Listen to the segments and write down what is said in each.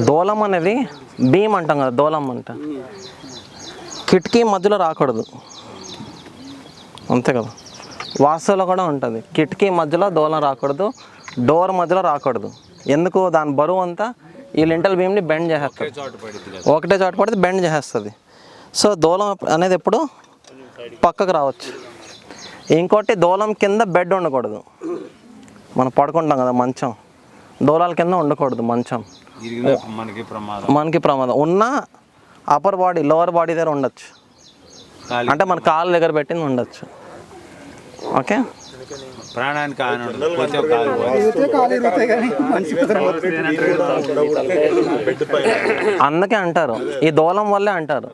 దూలం అనేది బీమ్ అంటాం కదా, దూలం అంట కిటికీ మధ్యలో రాకూడదు, అంతే కదా. వాస్తులో కూడా ఉంటుంది, కిటికీ మధ్యలో దూలం రాకూడదు, డోర్ మధ్యలో రాకూడదు. ఎందుకు? దాని బరువు అంతా ఈ లింటల్ బీమ్ని బెండ్ చేసేస్తుంది, ఒకటే చోట పడితే బెండ్ చేసేస్తుంది. సో దూలం అనేది ఎప్పుడు పక్కకు రావచ్చు. ఇంకోటి, దూలం కింద బెడ్ ఉండకూడదు. మనం పడుకుంటాం కదా మంచం, దూలాల కింద ఉండకూడదు మంచం, మనకి ప్రమాదం. ఉన్న అప్పర్ బాడీ లోవర్ బాడీ దగ్గర ఉండొచ్చు, అంటే మన కాళ్ళ దగ్గర పెట్టింది ఉండొచ్చు. ఓకే, ప్రాణానికి అందుకే అంటారు, ఈ దూలం వల్లే అంటారు.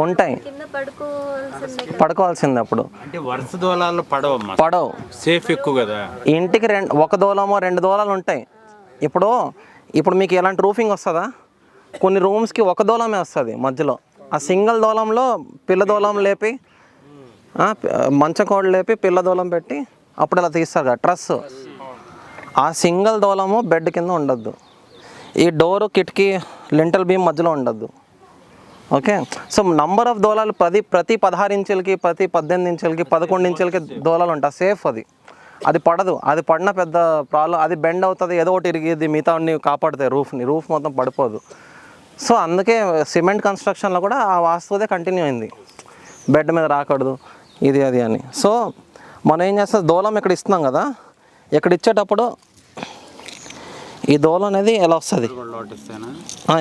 ఉంటాయి, పడుకోవాల్సింది. అప్పుడు అంటే వరుస దూలాలు పడవు, సేఫ్ ఎక్కువ కదా. ఇంటికి ఒక దూలమో 2 దూలాలు ఉంటాయి. ఇప్పుడు మీకు ఎలాంటి రూఫింగ్ వస్తుందా? కొన్ని రూమ్స్కి ఒక దూలమే వస్తుంది మధ్యలో. ఆ సింగిల్ దూలంలో పిల్ల దూలం లేపి, మంచకోడు లేపి పిల్ల దూలం పెట్టి అప్పుడు అలా తీస్తారు కదా ట్రస్. ఆ సింగిల్ దూలము బెడ్ కింద ఉండద్దు. ఈ డోరు కిటికీ లింటల్ బీమ్ మధ్యలో ఉండద్దు. ఓకే, సో నంబర్ ఆఫ్ దూలాలు ప్రతి 16 ఇంచులకి, ప్రతి 18 ఇంచులకి, 11 ఇంచులకి దూలాలు ఉంటాయి. సేఫ్ అది పడదు. అది పడిన పెద్ద ప్రాబ్లం. అది బెండ్ అవుతుంది, ఏదో ఒకటి ఇరిగిద్ది, మిగతా కాపాడుతాయి రూఫ్ మొత్తం పడిపోదు. సో అందుకే సిమెంట్ కన్స్ట్రక్షన్లో కూడా ఆ వాస్తుదే కంటిన్యూ అయింది, బెడ్ మీద రాకూడదు ఇది అది అని. సో మనం ఏం చేస్తాం, దూలం ఇక్కడ ఇస్తున్నాం కదా, ఇక్కడ ఇచ్చేటప్పుడు ఈ దూలం అనేది ఎలా వస్తుంది,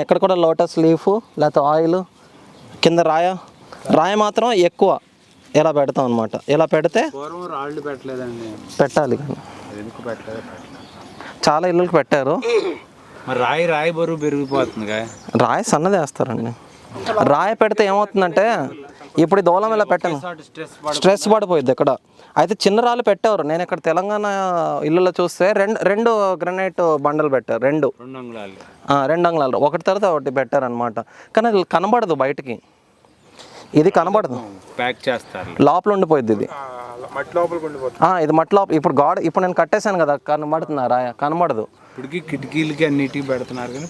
ఇక్కడ కూడా లోటస్ లీఫ్ లేకపోతే ఆయిల్, కింద రాయ మాత్రం ఎక్కువ ఎలా పెడతాం అనమాట. ఇలా పెడితే పెట్టాలి, చాలా ఇళ్ళకి పెట్టారు. రాయి బరువు పెరిగిపోతుంది, రాయి సన్నది వేస్తారండి. రాయి పెడితే ఏమవుతుందంటే, ఇప్పుడు ఈ దూలం ఇలా పెట్టాను, స్ట్రెస్ పడిపోయింది ఇక్కడ. అయితే చిన్న రాళ్ళు పెట్టేవారు. నేను ఇక్కడ తెలంగాణ ఇళ్ళలో చూస్తే రెండు గ్రనైట్ బండలు పెట్టారు, 2 అంగుళాలు, ఒకటి తర్వాత ఒకటి పెట్టారనమాట. కానీ అది కనబడదు బయటికి, ఇది కనబడదు, ప్యాక్ చేస్తారు, లోపల ఉండిపోయింది. ఇది ఇది మట్టి లోపల. ఇప్పుడు నేను కట్టేశాను కదా, కనబడుతుందా రాయ? కనబడదు. ఇప్పటికి కిటికీలకి అన్నిటికీ పెడుతున్నారు, కానీ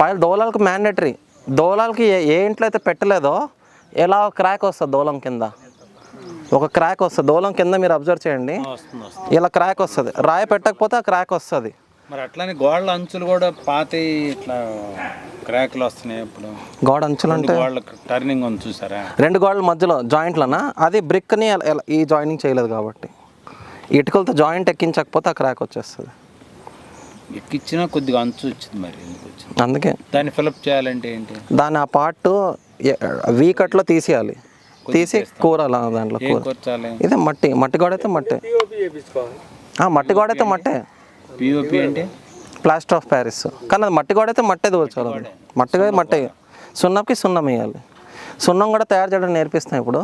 పైన దూలాలకు మ్యాండేటరీ. దూలాలకి ఏ ఇంట్లో అయితే పెట్టలేదో ఎలా క్రాక్ వస్తుంది దూలం కింద, ఒక క్రాక్ వస్తుంది దూలం కింద. మీరు అబ్జర్వ్ చేయండి, ఇలా క్రాక్ వస్తుంది. రాయి పెట్టకపోతే ఆ క్రాక్ వస్తుంది. మరి అట్లానే గోడల అంచులు కూడా పాత ఇట్లా క్రాక్లు వస్తున్నాయి. ఇప్పుడు గోడ అంచులు అంటే టర్నింగ్ ఉంది చూసారా, 2 గోడల మధ్యలో జాయింట్లనా? అది బ్రిక్ని ఈ జాయినింగ్ చేయలేదు కాబట్టి, ఇటుకలతో జాయింట్ ఎక్కించకపోతే ఆ క్రాక్ వచ్చేస్తుంది. ఎక్కించినా కొద్దిగా అంచు వచ్చింది, మరి అందుకే దాన్ని ఫిలప్ చేయాలంటే ఏంటి, దాన్ని ఆ పార్ట్ వీకట్లో తీసేయాలి, తీసి కూరాలి దాంట్లో. ఇదే మట్టి గోడ అయితే మట్టే, మట్టి గోడ అయితే మట్టే. పిఓపి అంటే ప్లాస్టర్ ఆఫ్ ప్యారిస్, కానీ అది మట్టి గోడ అయితే మట్టే దూర్చాలి. మట్టే సున్నంకి సున్నం వేయాలి. సున్నం కూడా తయారు చేయడం నేర్పిస్తాం ఇప్పుడు.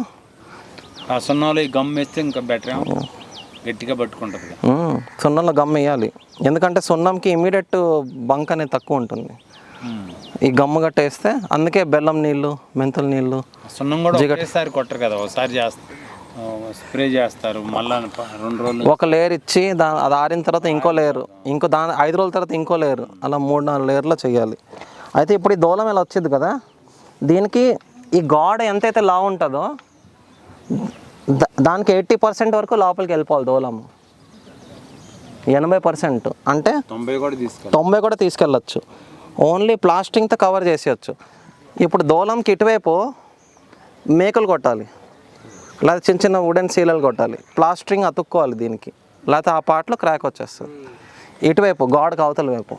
ఆ సున్నంలో ఈ గమ్ వేస్తే ఇంకా బెటర్, గట్టిగా పట్టుకుంటుంది. సున్నంలో గమ్ వేయాలి, ఎందుకంటే సున్నంకి ఇమీడియట్ బంక్ అనేది తక్కువ ఉంటుంది. ఈ గమ్ము గట్టేస్తే, అందుకే బెల్లం నీళ్ళు, మెంతుల నీళ్ళు, సున్నం కూడా ఒకసారి కొట్టరు కదా, ఒకసారి స్ప్రే చేస్తారు, మళ్ళీ 2 రోజులు ఒక లేయర్ ఇచ్చి అది ఆరిన తర్వాత ఇంకో లేయర్, 5 రోజుల తర్వాత ఇంకో లేయర్, అలా 3-4 లేయర్లో చేయాలి. అయితే ఇప్పుడు ఈ దూలం ఇలా వచ్చింది కదా, దీనికి ఈ గోడ ఎంతైతే లావు ఉంటుందో దానికి 80% వరకు లోపలికి వెళ్ళిపోవాలి దూలము. 80% అంటే 90 కూడా తీసుకెళ్ళచ్చు. ఓన్లీ ప్లాస్టింగ్తో కవర్ చేసేయచ్చు. ఇప్పుడు దూలంకి ఇటువైపు మేకులు కొట్టాలి, లేదా చిన్న చిన్న వుడెన్ సీలలు కొట్టాలి, ప్లాస్టరింగ్ అతుక్కోవాలి దీనికి, లేకపోతే ఆ పార్ట్లో క్రాక్ వచ్చేస్తుంది. ఇటువైపు గోడకు అవతల వైపు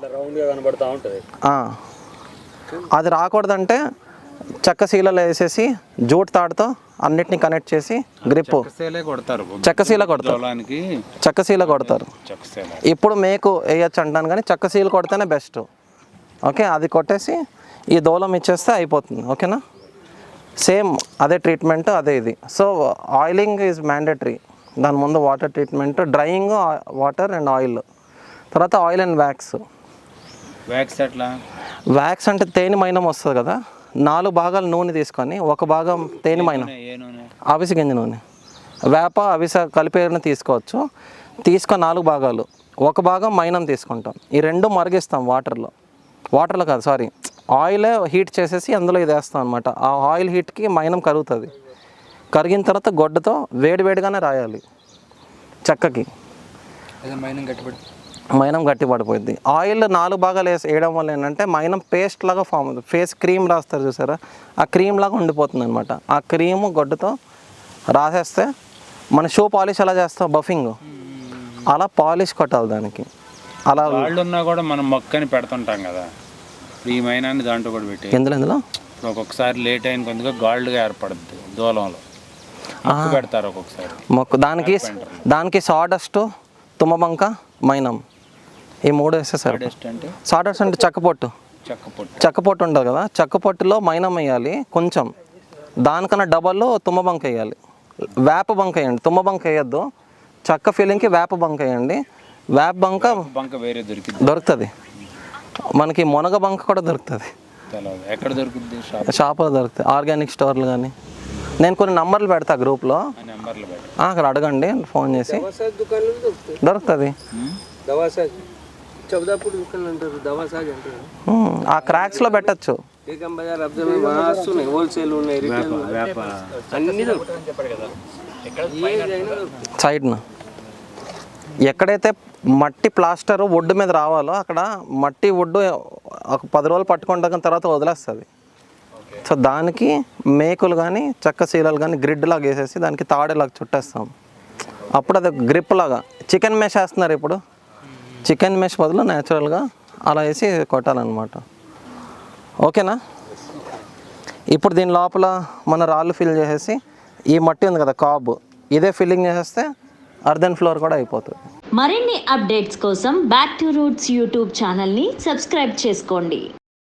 అది రాకూడదంటే చెక్క సీలలు వేసేసి జూట్ తాడుతో అన్నిటిని కనెక్ట్ చేసి గ్రిప్ చెక్కశీల కొడతారు. ఇప్పుడు మేకు వేయచ్చు అంటాను, కానీ చెక్కశీల కొడితేనే బెస్ట్. ఓకే, అది కొట్టేసి ఈ దూలం ఇచ్చేస్తే అయిపోతుంది. ఓకేనా, సేమ్ అదే ట్రీట్మెంట్, అదే ఇది. So oiling is mandatory. దాని ముందు water treatment, drying, water and oil, తర్వాత ఆయిల్ అండ్ వ్యాక్స్. వ్యాక్స్ అంటే తేనె మైనం వస్తుంది కదా, 4 భాగాలు నూనె తీసుకొని 1 భాగం తేనె మైనం, అవిసె గింజ నూనె, వేప అవిసె కలిపేన తీసుకోవచ్చు. తీసుకొని 4 భాగాలు, ఒక భాగం మైనం తీసుకుంటాం. ఈ 2 మరిగిస్తాం వాటర్లో కాదు సారీ, ఆయిల్ హీట్ చేసేసి అందులో ఇది వేస్తాం అనమాట. ఆ ఆయిల్ హీట్కి మైనం కరుగుతుంది. కరిగిన తర్వాత గొడ్డతో వేడిగానే రాయాలి చెక్కకి. మైనం గట్టి పడిపోయింది. ఆయిల్ 4 భాగాలు వేయడం వల్ల ఏంటంటే మైనం పేస్ట్ లాగా ఫామ్ అవుతుంది. ఫేస్ క్రీమ్ రాస్తారు చూసారా, ఆ క్రీమ్ లాగా ఉండిపోతుంది అనమాట. ఆ క్రీమ్ గొడ్డతో రాసేస్తే మన షూ పాలిష్ ఎలా చేస్తాం బఫింగ్, అలా పాలిష్ కొట్టాలి దానికి. అలా వాళ్ళు ఉన్నా కూడా మనం మొక్కని పెడుతుంటాం కదా, ఈ మైనాన్ని దాంట్లో కూడా పెట్టి ఎందులో ఇప్పుడు ఒక్కొక్కసారి లేట్ అయిన కొద్దిగా గాల్డ్గా ఏర్పడుద్ది దూలంలో పెడతారు ఒక్కొక్కసారి మొక్క. దానికి సాడస్ట్, తుమ్మబంక, మైనం ఈ 3 వేసేసారు. అంటే సాడస్ట్ అంటే చెక్కపొట్టు ఉంటుంది కదా, చెక్కపొట్టులో మైనం వేయాలి కొంచెం, దానికన్నా డబల్ తుమ్మబంక వేయాలి. వేప బంక వేయండి, తుమ్మబంక వేయద్దు. చెక్క ఫీలింగ్కి వేప బంక వేయండి. వేప బంక వేరే దొరుకుతుంది మనకి, మునగ బంక కూడా దొరుకుతుంది. ఎక్కడ దొరుకుతుంది? షాపులో దొరుకుతాయి, ఆర్గానిక్ స్టోర్లు కానీ. నేను కొన్ని నంబర్లు పెడతా గ్రూప్లో, అక్కడ అడగండి ఫోన్ చేసి, దొరుకుతుంది. ఆ క్రాక్స్లో పెట్టచ్చు. సైడ్న ఎక్కడైతే మట్టి ప్లాస్టర్ వుడ్ మీద రావాలో అక్కడ మట్టి వుడ్ ఒక 10 రోజులు పట్టుకుంటాక తర్వాత వదిలేస్తుంది. సో దానికి మేకులు కానీ చెక్క శీలలు కానీ గ్రిడ్ లాగా వేసేసి దానికి తాడేలాగా చుట్టేస్తాం. అప్పుడు అది గ్రిప్ లాగా. చికెన్ మెష్ వేస్తున్నారు ఇప్పుడు, చికెన్ మెష్ బదులు న్యాచురల్గా అలా వేసి కొట్టాలన్నమాట. ఓకేనా? ఇప్పుడు దీని లోపల మన రాళ్ళు ఫిల్ చేసేసి ఈ మట్టి ఉంది కదా కాబ్, ఇదే ఫిల్లింగ్ చేసేస్తే అర్ధన్ ఫ్లోర్ కూడా అయిపోతుంది. మరిన్ని అప్డేట్స్ కోసం బ్యాక్ టు రూట్స్ యూట్యూబ్ ఛానల్ని సబ్స్క్రైబ్ చేసుకోండి.